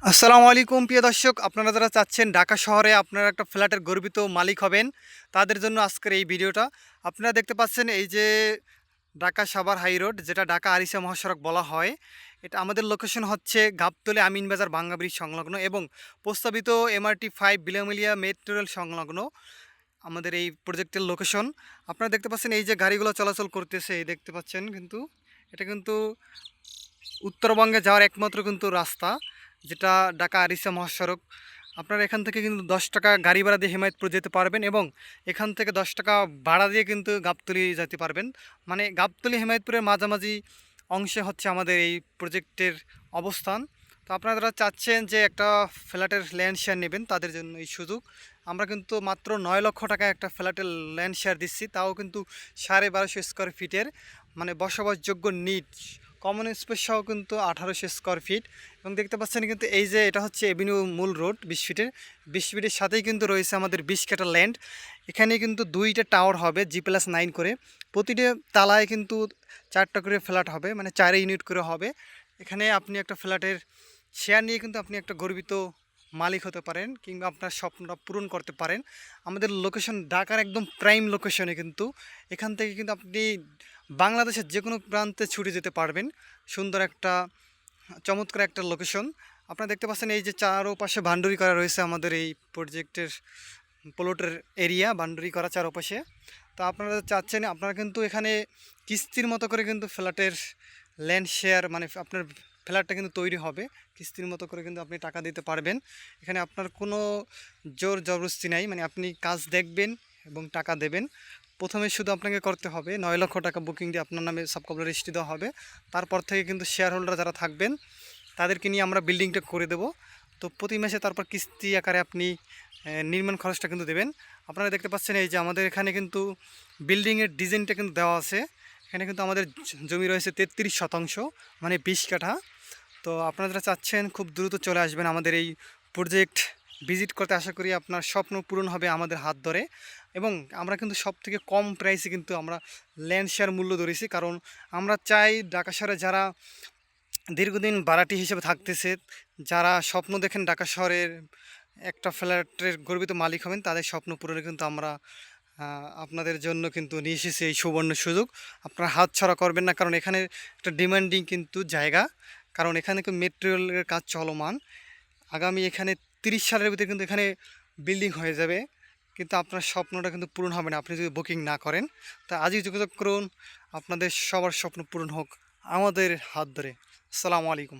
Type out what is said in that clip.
আসসালামু আলাইকুম প্রিয় দর্শক, আপনারা যারা চাচ্ছেন ঢাকা শহরে আপনারা একটা ফ্ল্যাটের গর্বিত মালিক হবেন, তাদের জন্য আজকের এই ভিডিওটা। আপনারা দেখতে পাচ্ছেন এই যে ঢাকা সাভার হাই রোড, যেটা ঢাকা আরিচা মহাসড়ক বলা হয়। এটা আমাদের লোকেশন হচ্ছে গাবতলী আমিনবাজার ভাঙ্গা ব্রিজ সংলগ্ন এবং প্রস্তাবিত MRT 5 বিলোমিলিয়া মেট্রো রেল সংলগ্ন আমাদের এই প্রজেক্টের লোকেশন। আপনারা দেখতে পাচ্ছেন এই যে গাড়িগুলো চলাচল করতেছে, এই দেখতে পাচ্ছেন কিন্তু এটা কিন্তু উত্তরবঙ্গে যাওয়ার একমাত্র কিন্তু রাস্তা, যেটা ঢাকা আরিচা মহাসড়ক। আপনারা এখান থেকে কিন্তু 10 টাকা গাড়ি ভাড়া দিয়ে হেমায়েতপুর যেতে পারবেন এবং এখান থেকে 10 টাকা ভাড়া দিয়ে কিন্তু গাবতলী যেতে পারবেন। মানে গাবতলী হেমায়েতপুরের মাঝামাঝি অংশে হচ্ছে আমাদের এই প্রজেক্টের অবস্থান। তো আপনারা যারা চাচ্ছেন যে একটা ফ্ল্যাটের ল্যান্ড শেয়ার নেবেন, তাদের জন্য এই সুযোগ। আমরা কিন্তু মাত্র 9 লক্ষ টাকায় একটা ফ্ল্যাটের ল্যান্ড শেয়ার দিচ্ছি, তাও কিন্তু 1250 স্কোয়ার ফিটের, মানে বসবাসযোগ্য নিট কমন স্পেস সহ কিন্তু 1800 স্কোয়ার ফিট। এবং দেখতে পাচ্ছেন কিন্তু এই যে এটা হচ্ছে এভিনিউ মূল রোড 20 ফিটের, 20 ফিটের সাথেই কিন্তু রয়েছে আমাদের 20 কাঠা ল্যান্ড। এখানে কিন্তু 2টা টাওয়ার হবে G+9 করে, প্রতিটা তালায় কিন্তু 4টা করে ফ্ল্যাট হবে, মানে 4 ইউনিট করে হবে। এখানে আপনি একটা ফ্ল্যাটের শেয়ার নিয়ে কিন্তু আপনি একটা গর্বিত মালিক হতে পারেন কিংবা আপনার স্বপ্নটা পূরণ করতে পারেন। আমাদের লোকেশন ঢাকার একদম প্রাইম লোকেশনে কিন্তু, এখান থেকে কিন্তু আপনি বাংলাদেশের যে কোনো প্রান্তে ছুটে যেতে পারবেন। সুন্দর একটা চমৎকার একটা লোকেশন। আপনারা দেখতে পাচ্ছেন এই যে চারোপাশে বাউন্ডারি করা রয়েছে আমাদের এই প্রজেক্টের প্লটের এরিয়া, বাউন্ডারি করা চারোপাশে। তো আপনারা চাচ্ছেন, আপনারা কিন্তু এখানে কিস্তির মতো করে কিন্তু ফ্ল্যাটের ল্যান্ড শেয়ার, মানে আপনার ফ্ল্যাটটা কিন্তু তৈরি হবে কিস্তির মতো করে, কিন্তু আপনি টাকা দিতে পারবেন। এখানে আপনার কোনো জোর জবরদস্তি নাই, মানে আপনি কাজ দেখবেন এবং টাকা দেবেন। প্রথমে শুধু আপনাকে করতে হবে 9 লক্ষ টাকা বুকিং দিয়ে আপনার নামে সাবকবলা রেজিস্ট্রি দেওয়া হবে। তারপর থেকে কিন্তু শেয়ার হোল্ডার যারা থাকবেন তাদেরকে নিয়ে আমরা বিল্ডিংটা করে দেব। তো প্রতি মাসে তারপর কিস্তি আকারে আপনি নির্মাণ খরচটা কিন্তু দেবেন। আপনারা দেখতে পাচ্ছেন এই যে আমাদের এখানে কিন্তু বিল্ডিংয়ের ডিজাইনটা কিন্তু দেওয়া আছে। এখানে কিন্তু আমাদের জমি রয়েছে 33 শতাংশ, মানে 20 কাঠা। তো আপনারা যারা চাচ্ছেন খুব দ্রুত চলে আসবেন আমাদের এই প্রজেক্ট ভিজিট করতে। আশা করি আপনার স্বপ্ন পূরণ হবে আমাদের হাত ধরে। এবং আমরা কিন্তু সব থেকে কম প্রাইসে কিন্তু আমরা ল্যান্ড শেয়ার মূল্য ধরেছি, কারণ আমরা চাই ঢাকা শহরে যারা দীর্ঘদিন ভাড়াটি হিসেবে থাকতেছে, যারা স্বপ্ন দেখেন ঢাকা শহরের একটা ফ্ল্যাটের গর্বিত মালিক হবেন, তাদের স্বপ্ন পূরণে কিন্তু আমরা আপনাদের জন্য কিন্তু নিয়ে এসেছি এই সুবর্ণ সুযোগ। আপনারা হাত ছাড়া করবেন না, কারণ এখানে একটা ডিমান্ডিং কিন্তু জায়গা, কারণ এখানে কিন্তু মেট্রো রেলের কাজ চলমান। আগামী এখানে 30 সালের ভিতরে কিন্তু এখানে বিল্ডিং হয়ে যাবে, কিন্তু আপনার স্বপ্নটা কিন্তু পূরণ হবে না আপনি যদি বুকিং না করেন। তা আজই যোগাযোগ করুন, আপনাদের সবার স্বপ্ন পূরণ হোক আমাদের হাত ধরে। আসসালামু আলাইকুম।